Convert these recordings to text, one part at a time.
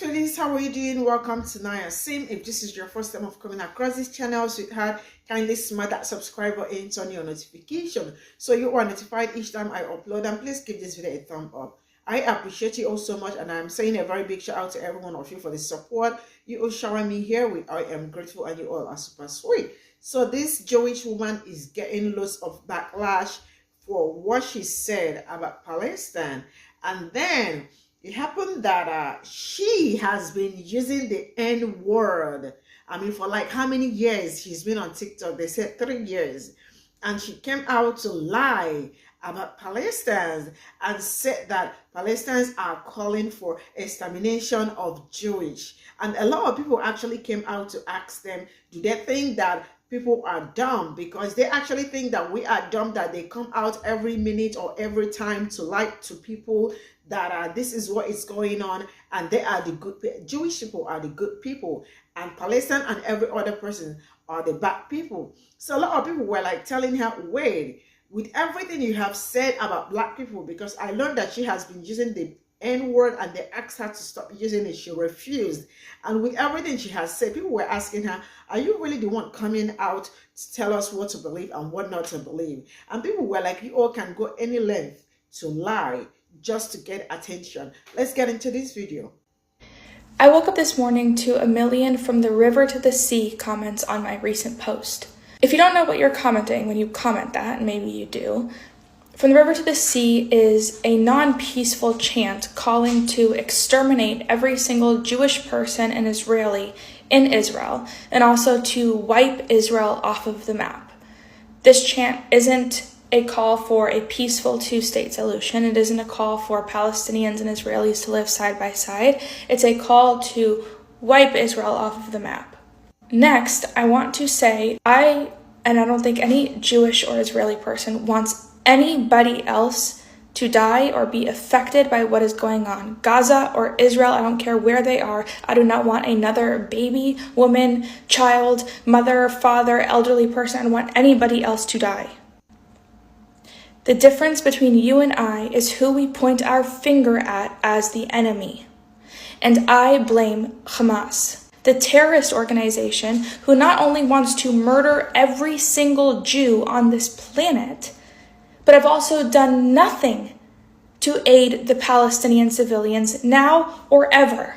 sweeties, how are you doing? Welcome to Naya Sim. If this is your first time of coming across this channel, sweetheart, kindly smash that subscribe button, turn your notification so you are notified each time I upload, and please give this video a thumb up. I appreciate you all so much, and I'm saying a very big shout out to every one of you for the support you all showering me here with. I am grateful, and you all are super sweet. So this Jewish woman is getting loads of backlash for what she said about Palestine, and then it happened that she has been using the N word. I mean, for like how many years she's been on TikTok? They said 3 years. And she came out to lie about Palestinians and said that Palestinians are calling for extermination of Jewish. And a lot of people actually came out to ask them, do they think that people are dumb? Because they actually think that we are dumb, that they come out every minute or every time to lie to people that this is what is going on, and they are the good people. Jewish people are the good people, and Palestine and every other person are the bad people. So a lot of people were like telling her, wait, with everything you have said about black people, because I learned that she has been using the N word and they asked her to stop using it, she refused. And with everything she has said, people were asking her, are you really the one coming out to tell us what to believe and what not to believe? And people were like, you all can go any length to lie just to get attention. Let's get into this video. I woke up this morning to a million from the river to the sea comments on my recent post. If you don't know what you're commenting when you comment that, and maybe you do, from the river to the sea is a non-peaceful chant calling to exterminate every single Jewish person and Israeli in Israel, and also to wipe Israel off of the map. This chant isn't a call for a peaceful two-state solution. It isn't a call for Palestinians and Israelis to live side by side. It's a call to wipe Israel off of the map. Next, I want to say I don't think any Jewish or Israeli person wants anybody else to die or be affected by what is going on. Gaza or Israel, I don't care where they are. I do not want another baby, woman, child, mother, father, elderly person. I don't want anybody else to die. The difference between you and I is who we point our finger at as the enemy. And I blame Hamas, the terrorist organization who not only wants to murder every single Jew on this planet, but have also done nothing to aid the Palestinian civilians now or ever.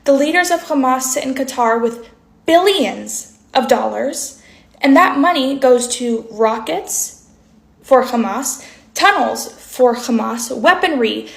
The leaders of Hamas sit in Qatar with billions of dollars, and that money goes to rockets for Hamas, tunnels for Hamas, weaponry,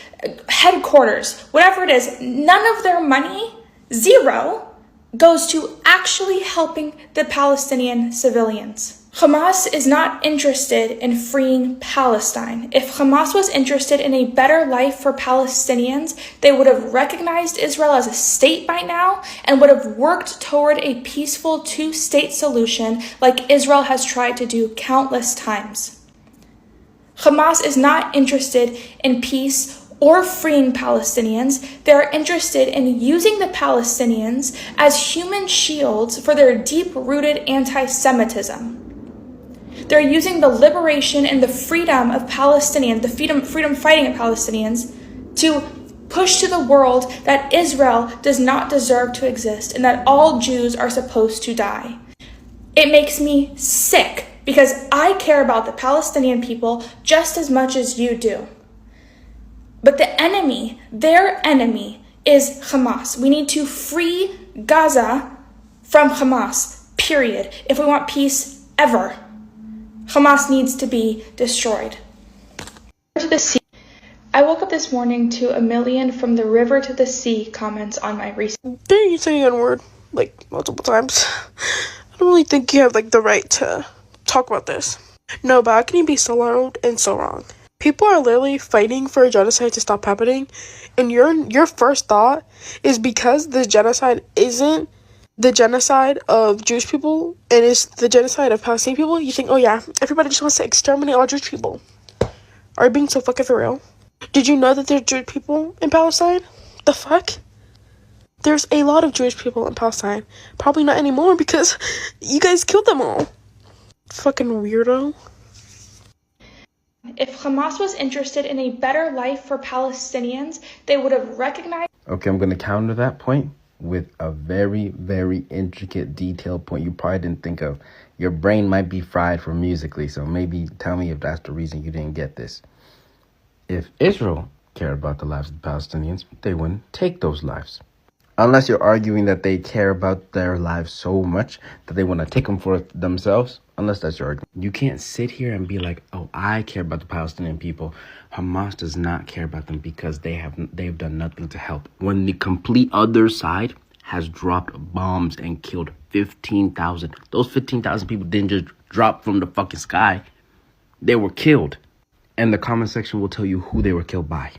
headquarters, whatever it is. None of their money, zero, goes to actually helping the Palestinian civilians. Hamas is not interested in freeing Palestine. If Hamas was interested in a better life for Palestinians, they would have recognized Israel as a state by now and would have worked toward a peaceful two-state solution like Israel has tried to do countless times. Hamas is not interested in peace or freeing Palestinians. They're interested in using the Palestinians as human shields for their deep-rooted anti-Semitism. They're using the liberation and the freedom of Palestinians, the freedom fighting of Palestinians, to push to the world that Israel does not deserve to exist and that all Jews are supposed to die. It makes me sick because I care about the Palestinian people just as much as you do. But the enemy, their enemy, is Hamas. We need to free Gaza from Hamas, period. If we want peace ever, Hamas needs to be destroyed. To the sea. I woke up this morning to a million from the river to the sea comments on my recent... Didn't you say the N-word, like, multiple times? I don't really think you have, like, the right to talk about this. No, but how can you be so loud and so wrong? People are literally fighting for a genocide to stop happening, and your first thought is because the genocide isn't the genocide of Jewish people and it's the genocide of Palestinian people, you think, oh yeah, everybody just wants to exterminate all Jewish people. Are you being so fucking for real? Did you know that there's Jewish people in Palestine? The fuck? There's a lot of Jewish people in Palestine. Probably not anymore because you guys killed them all. Fucking weirdo. If Hamas was interested in a better life for Palestinians, they would have recognized Okay, I'm going to counter that point with a very, very intricate, detailed point you probably didn't think of. Your brain might be fried from Musically, so maybe tell me if that's the reason you didn't get this. If Israel cared about the lives of the Palestinians, they wouldn't take those lives. Unless you're arguing that they care about their lives so much that they want to take them for themselves. Unless that's your argument. You can't sit here and be like, oh, I care about the Palestinian people. Hamas does not care about them because they've done nothing to help. When the complete other side has dropped bombs and killed 15,000. Those 15,000 people didn't just drop from the fucking sky. They were killed. And the comment section will tell you who they were killed by.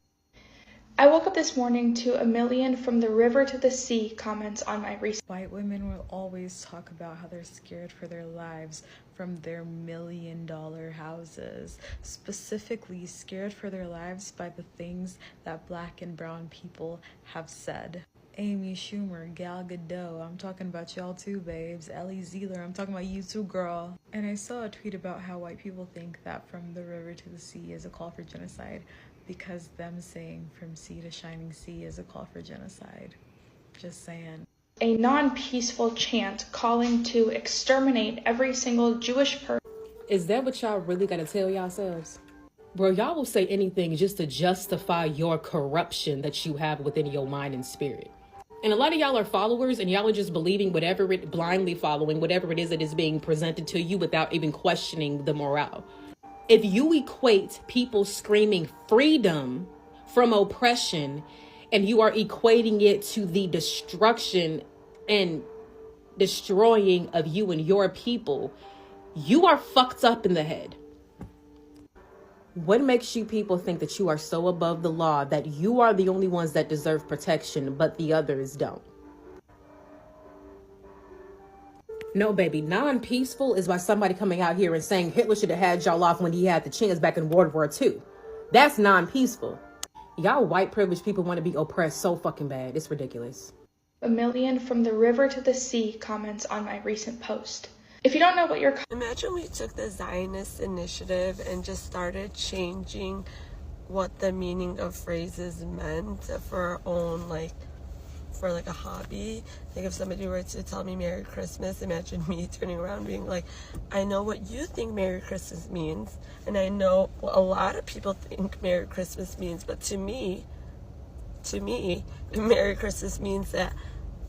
I woke up this morning to a million from the river to the sea comments on my recent. White women will always talk about how they're scared for their lives from their $1 million houses, specifically scared for their lives by the things that Black and brown people have said. Amy Schumer, Gal Gadot, I'm talking about y'all too, babes. Ellie Zealer, I'm talking about you too, girl. And I saw a tweet about how white people think that from the river to the sea is a call for genocide, because them saying from sea to shining sea is a call for genocide. Just saying. A non-peaceful chant calling to exterminate every single Jewish person. Is that what y'all really gotta tell yourselves? Bro, y'all will say anything just to justify your corruption that you have within your mind and spirit. And a lot of y'all are followers and y'all are just believing blindly following whatever it is that is being presented to you without even questioning the morale. If you equate people screaming freedom from oppression and you are equating it to the destruction and destroying of you and your people, you are fucked up in the head. What makes you people think that you are so above the law that you are the only ones that deserve protection, but the others don't? No, baby, non-peaceful is by somebody coming out here and saying Hitler should have had y'all off when he had the chance back in World War II. That's non-peaceful. Y'all white privileged people want to be oppressed so fucking bad. It's ridiculous. A million from the river to the sea comments on my recent post. If you don't know what you're... Imagine we took the Zionist initiative and just started changing what the meaning of phrases meant for our own, for a hobby. Like if somebody were to tell me Merry Christmas, imagine me turning around being like, I know what you think Merry Christmas means, and I know what a lot of people think Merry Christmas means, but to me, Merry Christmas means that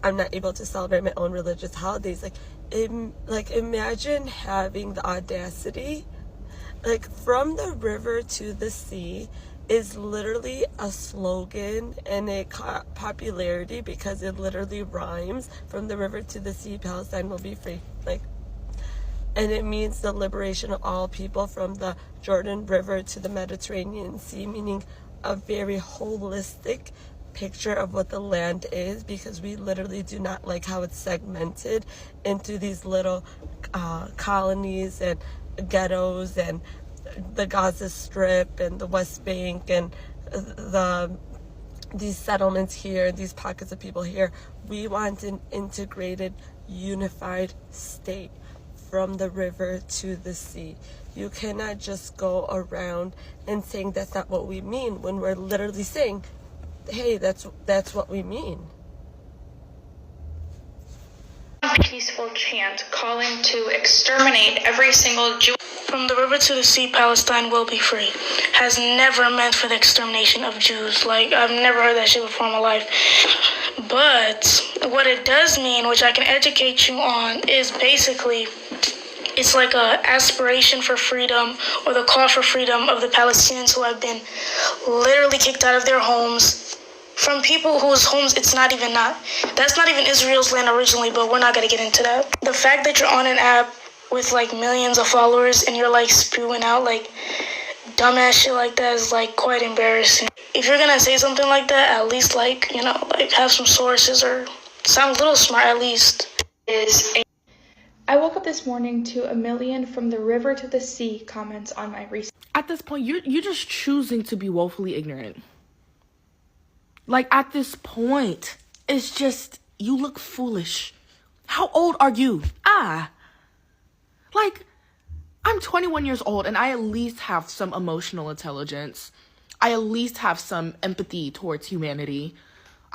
I'm not able to celebrate my own religious holidays. Imagine having the audacity, from the river to the sea is literally a slogan and a popularity because it literally rhymes. From the river to the sea, Palestine will be free. And it means the liberation of all people from the Jordan River to the Mediterranean Sea, meaning a very holistic picture of what the land is, because we literally do not like how it's segmented into these little colonies and ghettos and the Gaza Strip and the West Bank and these settlements here, these pockets of people here. We want an integrated, unified state from the river to the sea. You cannot just go around and saying that's not what we mean when we're literally saying, hey, that's what we mean. Peaceful chant calling to exterminate every single Jew. From the river to the sea, Palestine will be free has never meant for the extermination of Jews. I've never heard that shit before in my life. But what it does mean, which I can educate you on, is basically it's like a aspiration for freedom, or the call for freedom of the Palestinians who have been literally kicked out of their homes, from people whose homes that's not even Israel's land originally, but we're not going to get into that. The fact that you're on an app with millions of followers and you're spewing out dumbass shit like that is quite embarrassing. If you're going to say something like that, at least have some sources or sound a little smart at least. I woke up this morning to a million from the river to the sea comments on my recent... At this point, you're just choosing to be woefully ignorant. At this point, it's just, you look foolish. How old are you? I'm 21 years old and I at least have some emotional intelligence. I at least have some empathy towards humanity.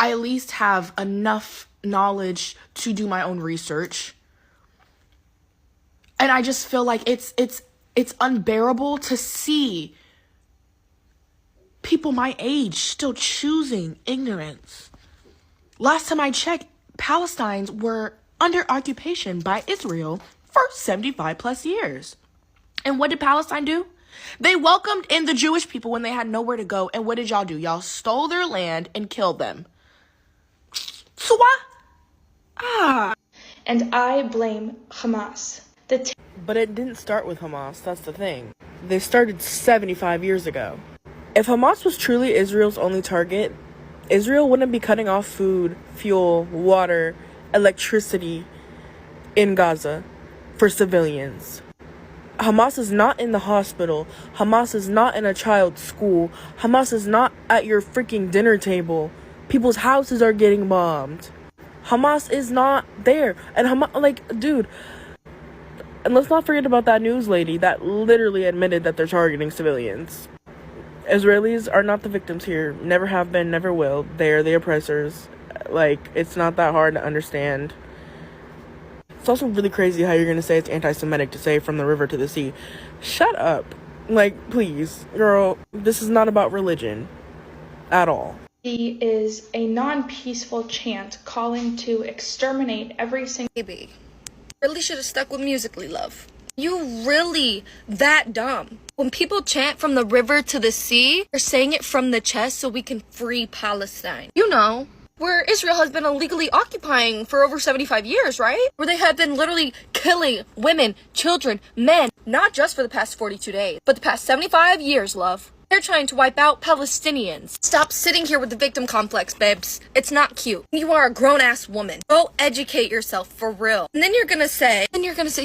I at least have enough knowledge to do my own research. And I just feel like it's unbearable to see people my age still choosing ignorance. Last time I checked, Palestinians were under occupation by Israel for 75 plus years. And what did Palestine do? They welcomed in the Jewish people when they had nowhere to go. And what did y'all do? Y'all stole their land and killed them. So why? And I blame Hamas. But it didn't start with Hamas, that's the thing. They started 75 years ago. If Hamas was truly Israel's only target, Israel wouldn't be cutting off food, fuel, water, electricity in Gaza for civilians. Hamas is not in the hospital. Hamas is not in a child's school. Hamas is not at your freaking dinner table. People's houses are getting bombed. Hamas is not there. And Hamas, like, dude. And let's not forget about that news lady that literally admitted that they're targeting civilians. Israelis are not the victims here. Never have been, never will. They are the oppressors. Like, it's not that hard to understand. It's also really crazy how you're going to say it's anti-Semitic to say from the river to the sea. Shut up. Like, please, girl, this is not about religion at all. Is a non-peaceful chant calling to exterminate every single baby. Really should have stuck with Musically, love. You really that dumb. When people chant from the river to the sea, they're saying it from the chest so we can free Palestine. You know, where Israel has been illegally occupying for over 75 years, right? Where they have been literally killing women, children, men, not just for the past 42 days, but the past 75 years, love. They're trying to wipe out Palestinians. Stop sitting here with the victim complex, babes. It's not cute. You are a grown-ass woman. Go educate yourself for real. And then you're gonna sit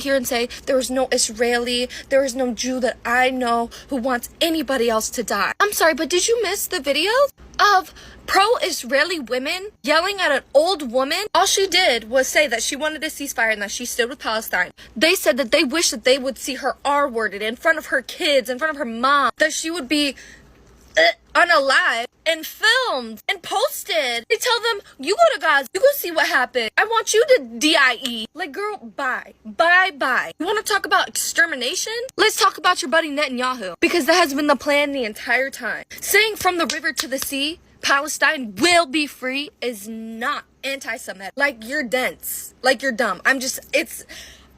here and say, there is no Israeli, there is no Jew that I know who wants anybody else to die. I'm sorry, but did you miss the videos of pro-Israeli women yelling at an old woman? All she did was say that she wanted a ceasefire and that she stood with Palestine. They said that they wish that they would see her R-worded in front of her kids, in front of her mom, that she would be unalive and filmed and posted. They tell them, you go to Gaza, you go see what happened. I want you to DIE. Like, girl, bye. Bye. You want to talk about extermination? Let's talk about your buddy Netanyahu, because that has been the plan the entire time. Saying from the river to the sea, Palestine will be free is not anti-Semitic. Like, you're dense. Like, you're dumb. It's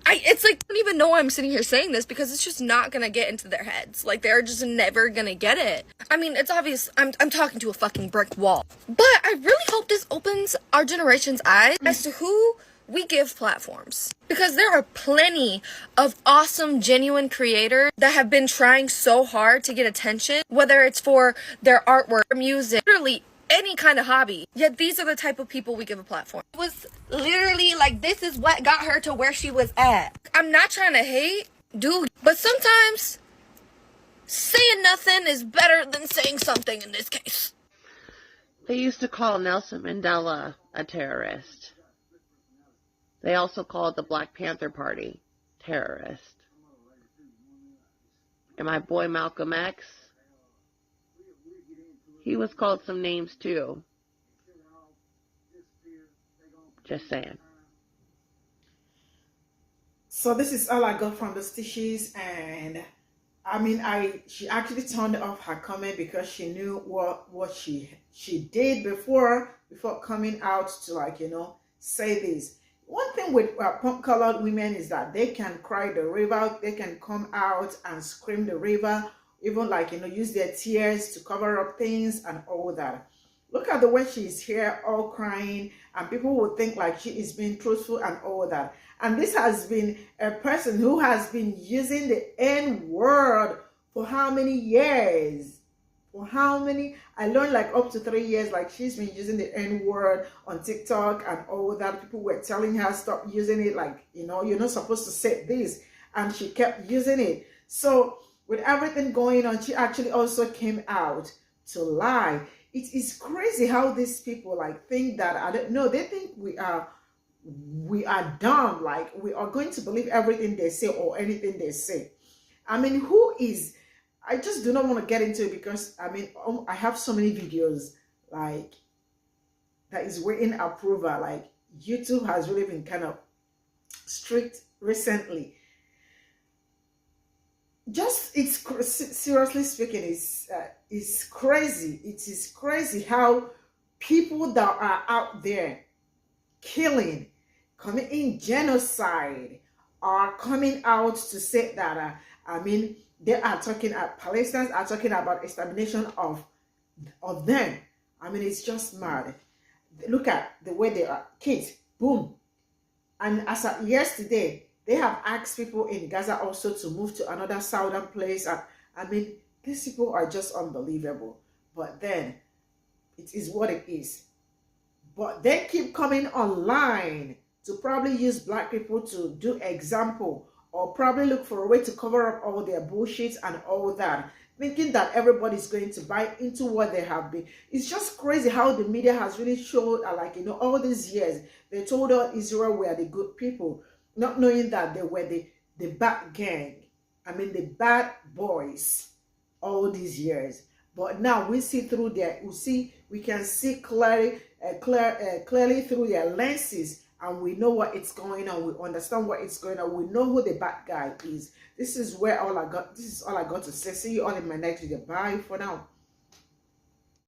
like, I don't even know why I'm sitting here saying this, because it's just not gonna get into their heads. Like, they're just never gonna get it. I mean, it's obvious I'm talking to a fucking brick wall. But I really hope this opens our generation's eyes as to who we give platforms. Because there are plenty of awesome, genuine creators that have been trying so hard to get attention, whether it's for their artwork, music, literally any kind of hobby. Yet these are the type of people we give a platform. It was literally like, this is what got her to where she was at. I'm not trying to hate, dude, but sometimes saying nothing is better than saying something in this case. They used to call Nelson Mandela a terrorist. They also called the Black Panther Party terrorist. And my boy Malcolm X, he was called some names too. Just saying. So this is all I got from the stitches, and I mean, she actually turned off her comment because she knew what she did before coming out to, like, you know, say this. One thing with colored women is that they can cry the river, they can come out and scream the river, even, like, you know, use their tears to cover up things and all that. Look at the way she's here all crying, and people would think like she is being truthful and all that. And this has been a person who has been using the N-word for how many years? For how many? I learned like up to 3 years, like she's been using the N-word on TikTok and all that. People were telling her, stop using it, like, you know, you're not supposed to say this. And she kept using it. So with everything going on, she actually also came out to lie. It is crazy how these people like think that, I don't know, they think we are dumb, like we are going to believe everything they say or anything they say. I mean, I just do not want to get into it because, I mean, I have so many videos, like, that is waiting approval. Like YouTube has really been kind of strict recently. Just seriously speaking, it's crazy. It is crazy how people that are out there killing, committing genocide, are coming out to say that they are talking, Palestinians are talking about extermination of them. I mean, it's just mad. Look at the way they are, kids, boom. And as of yesterday, they have asked people in Gaza also to move to another southern place. I mean, these people are just unbelievable. But then, it is what it is. But they keep coming online to probably use black people to do example, or probably look for a way to cover up all their bullshit and all that, thinking that everybody's going to buy into what they have been. It's just crazy how the media has really showed, all these years, they told us Israel were the good people, not knowing that they were the bad gang. I mean, the bad boys all these years. But now we see through we can see clearly through their lenses, and we know what it's going on. We understand what it's going on. We know who the bad guy is. This is all I got to say. See you all in my next video. Bye for now.